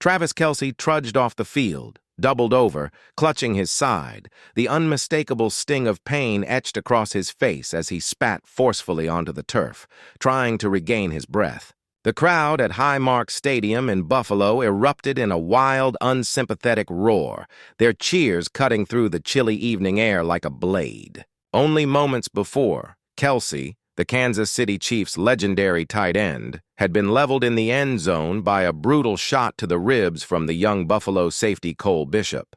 Travis Kelce trudged off the field, doubled over, clutching his side, the unmistakable sting of pain etched across his face as he spat forcefully onto the turf, trying to regain his breath. The crowd at Highmark Stadium in Buffalo erupted in a wild, unsympathetic roar, their cheers cutting through the chilly evening air like a blade. Only moments before, Kelce, the Kansas City Chiefs' legendary tight end, had been leveled in the end zone by a brutal shot to the ribs from the young Buffalo safety Cole Bishop.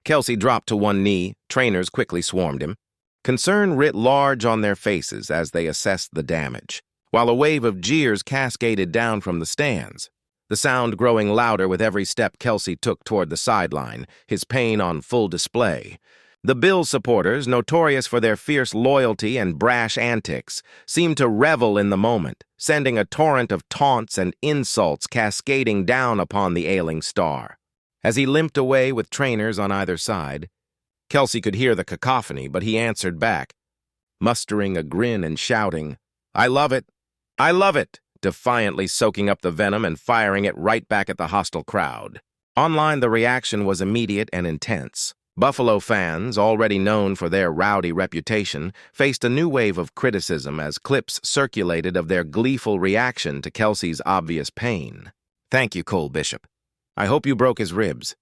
Kelce dropped to one knee, trainers quickly swarmed him. Concern writ large on their faces as they assessed the damage, while a wave of jeers cascaded down from the stands, the sound growing louder with every step Kelce took toward the sideline, his pain on full display. The Bills supporters, notorious for their fierce loyalty and brash antics, seemed to revel in the moment, sending a torrent of taunts and insults cascading down upon the ailing star. As he limped away with trainers on either side, Kelce could hear the cacophony, but he answered back, mustering a grin and shouting, "I love it! I love it!" defiantly soaking up the venom and firing it right back at the hostile crowd. Online, the reaction was immediate and intense. Buffalo fans, already known for their rowdy reputation, faced a new wave of criticism as clips circulated of their gleeful reaction to Kelce's obvious pain. "Thank you, Cole Bishop. I hope you broke his ribs.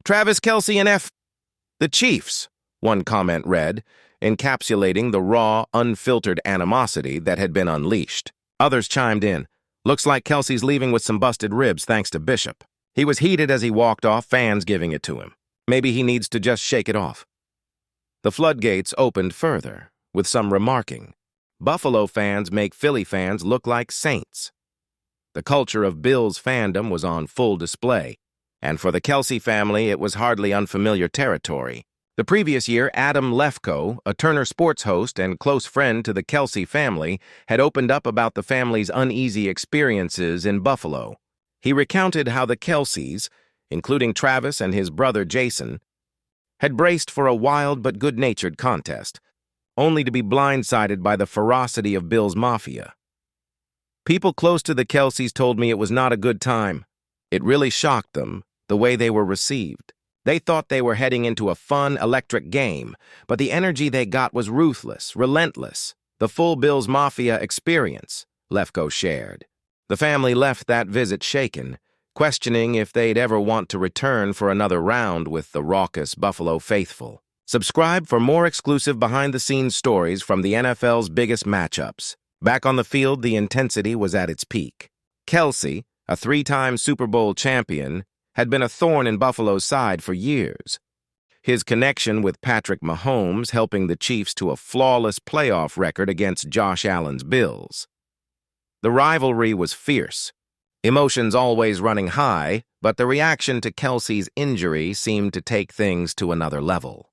Travis Kelce and the Chiefs," one comment read, encapsulating the raw, unfiltered animosity that had been unleashed. Others chimed in, "Looks like Kelce's leaving with some busted ribs thanks to Bishop. He was heated as he walked off, fans giving it to him. Maybe he needs to just shake it off." The floodgates opened further, with some remarking, "Buffalo fans make Philly fans look like saints." The culture of Bills fandom was on full display, and for the Kelce family it was hardly unfamiliar territory. The previous year, Adam Lefkoe, a Turner Sports host and close friend to the Kelce family, had opened up about the family's uneasy experiences in Buffalo. He recounted how the Kelces, including Travis and his brother Jason, had braced for a wild but good-natured contest, only to be blindsided by the ferocity of Bill's Mafia. "People close to the Kelces told me it was not a good time. It really shocked them, the way they were received. They thought they were heading into a fun, electric game, but the energy they got was ruthless, relentless, the full Bill's Mafia experience," Lefkoe shared. The family left that visit shaken, questioning if they'd ever want to return for another round with the raucous Buffalo faithful. Subscribe for more exclusive behind-the-scenes stories from the NFL's biggest matchups. Back on the field, the intensity was at its peak. Kelce, a three-time Super Bowl champion, had been a thorn in Buffalo's side for years. His connection with Patrick Mahomes helping the Chiefs to a flawless playoff record against Josh Allen's Bills. The rivalry was fierce, emotions always running high, but the reaction to Kelce's injury seemed to take things to another level.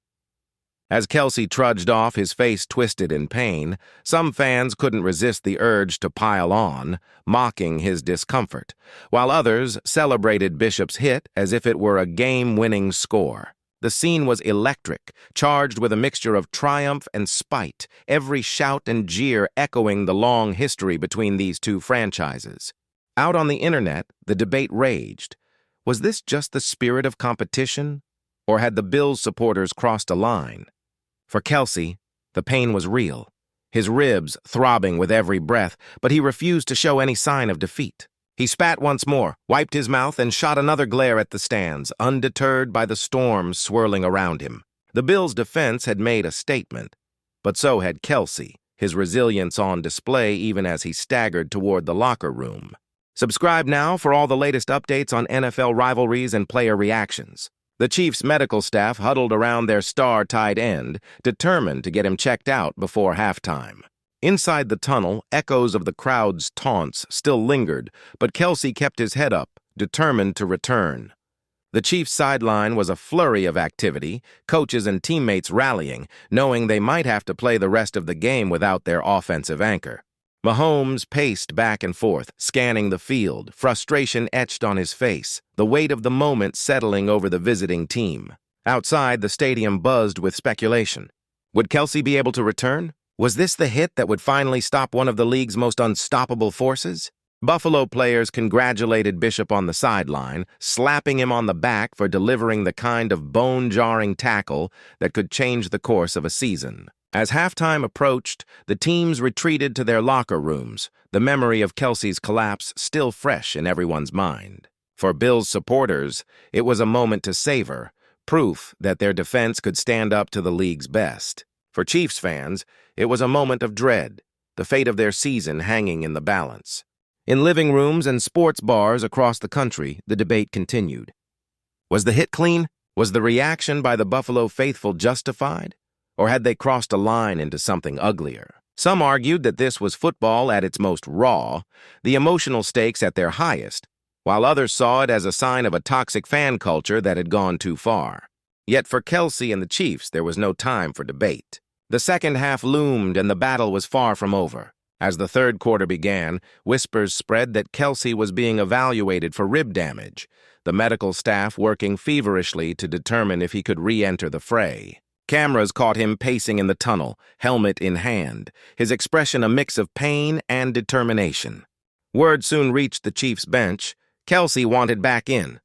As Kelce trudged off, his face twisted in pain, some fans couldn't resist the urge to pile on, mocking his discomfort, while others celebrated Bishop's hit as if it were a game-winning score. The scene was electric, charged with a mixture of triumph and spite, every shout and jeer echoing the long history between these two franchises. Out on the internet, the debate raged. Was this just the spirit of competition, or had the Bills supporters crossed a line? For Kelce, the pain was real, his ribs throbbing with every breath, but he refused to show any sign of defeat. He spat once more, wiped his mouth, and shot another glare at the stands, undeterred by the storm swirling around him. The Bills' defense had made a statement, but so had Kelce, his resilience on display even as he staggered toward the locker room. Subscribe now for all the latest updates on NFL rivalries and player reactions. The Chiefs' medical staff huddled around their star tight end, determined to get him checked out before halftime. Inside the tunnel, echoes of the crowd's taunts still lingered, but Kelce kept his head up, determined to return. The Chiefs' sideline was a flurry of activity, coaches and teammates rallying, knowing they might have to play the rest of the game without their offensive anchor. Mahomes paced back and forth, scanning the field, frustration etched on his face, the weight of the moment settling over the visiting team. Outside, the stadium buzzed with speculation. Would Kelce be able to return? Was this the hit that would finally stop one of the league's most unstoppable forces? Buffalo players congratulated Bishop on the sideline, slapping him on the back for delivering the kind of bone-jarring tackle that could change the course of a season. As halftime approached, the teams retreated to their locker rooms, the memory of Kelce's collapse still fresh in everyone's mind. For Bills supporters, it was a moment to savor, proof that their defense could stand up to the league's best. For Chiefs fans, it was a moment of dread, the fate of their season hanging in the balance. In living rooms and sports bars across the country, the debate continued. Was the hit clean? Was the reaction by the Buffalo faithful justified? Or had they crossed a line into something uglier? Some argued that this was football at its most raw, the emotional stakes at their highest, while others saw it as a sign of a toxic fan culture that had gone too far. Yet for Kelce and the Chiefs, there was no time for debate. The second half loomed and the battle was far from over. As the third quarter began, whispers spread that Kelce was being evaluated for rib damage, the medical staff working feverishly to determine if he could re-enter the fray. Cameras caught him pacing in the tunnel, helmet in hand, his expression a mix of pain and determination. Word soon reached the Chiefs' bench. Kelce wanted back in.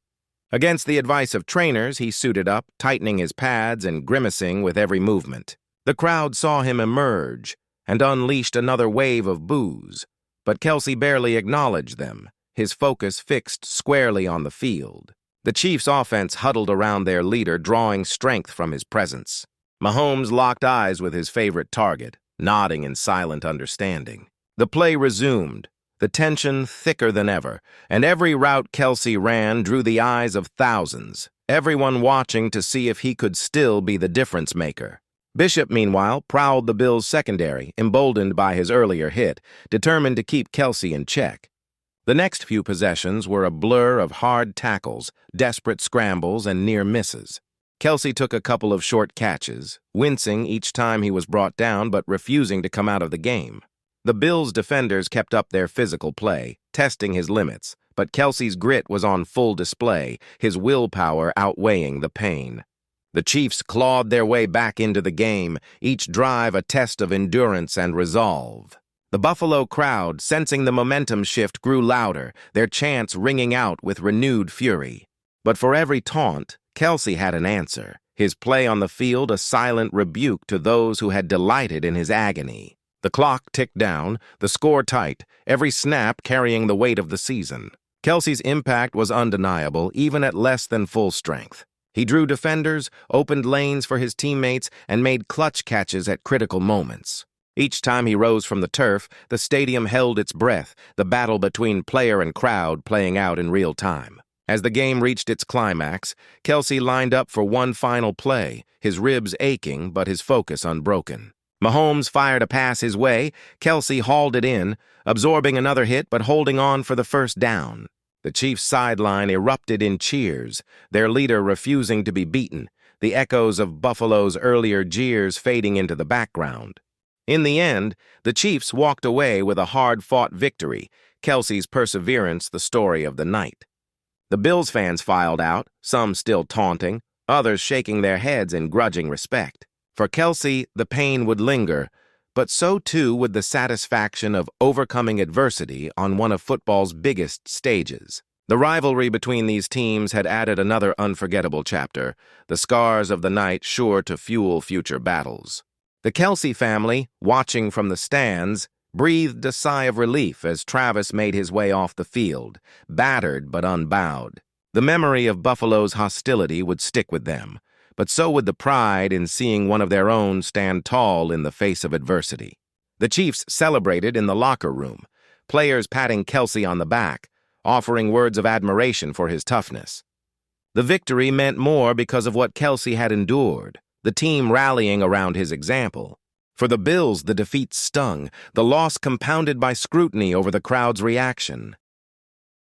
Against the advice of trainers, he suited up, tightening his pads and grimacing with every movement. The crowd saw him emerge and unleashed another wave of boos, but Kelce barely acknowledged them, his focus fixed squarely on the field. The Chiefs' offense huddled around their leader, drawing strength from his presence. Mahomes locked eyes with his favorite target, nodding in silent understanding. The play resumed, the tension thicker than ever, and every route Kelce ran drew the eyes of thousands, everyone watching to see if he could still be the difference maker. Bishop, meanwhile, prowled the Bills' secondary, emboldened by his earlier hit, determined to keep Kelce in check. The next few possessions were a blur of hard tackles, desperate scrambles, and near misses. Kelce took a couple of short catches, wincing each time he was brought down but refusing to come out of the game. The Bills' defenders kept up their physical play, testing his limits, but Kelce's grit was on full display, his willpower outweighing the pain. The Chiefs clawed their way back into the game, each drive a test of endurance and resolve. The Buffalo crowd, sensing the momentum shift, grew louder, their chants ringing out with renewed fury. But for every taunt, Kelce had an answer, his play on the field a silent rebuke to those who had delighted in his agony. The clock ticked down, the score tight, every snap carrying the weight of the season. Kelce's impact was undeniable, even at less than full strength. He drew defenders, opened lanes for his teammates, and made clutch catches at critical moments. Each time he rose from the turf, the stadium held its breath, the battle between player and crowd playing out in real time. As the game reached its climax, Kelce lined up for one final play, his ribs aching but his focus unbroken. Mahomes fired a pass his way, Kelce hauled it in, absorbing another hit but holding on for the first down. The Chiefs' sideline erupted in cheers, their leader refusing to be beaten, the echoes of Buffalo's earlier jeers fading into the background. In the end, the Chiefs walked away with a hard-fought victory, Kelce's perseverance the story of the night. The Bills fans filed out, some still taunting, others shaking their heads in grudging respect. For Kelce, the pain would linger, but so too would the satisfaction of overcoming adversity on one of football's biggest stages. The rivalry between these teams had added another unforgettable chapter, the scars of the night sure to fuel future battles. The Kelce family, watching from the stands, breathed a sigh of relief as Travis made his way off the field, battered but unbowed. The memory of Buffalo's hostility would stick with them, but so would the pride in seeing one of their own stand tall in the face of adversity. The Chiefs celebrated in the locker room, players patting Kelce on the back, offering words of admiration for his toughness. The victory meant more because of what Kelce had endured, the team rallying around his example. For the Bills, the defeat stung, the loss compounded by scrutiny over the crowd's reaction.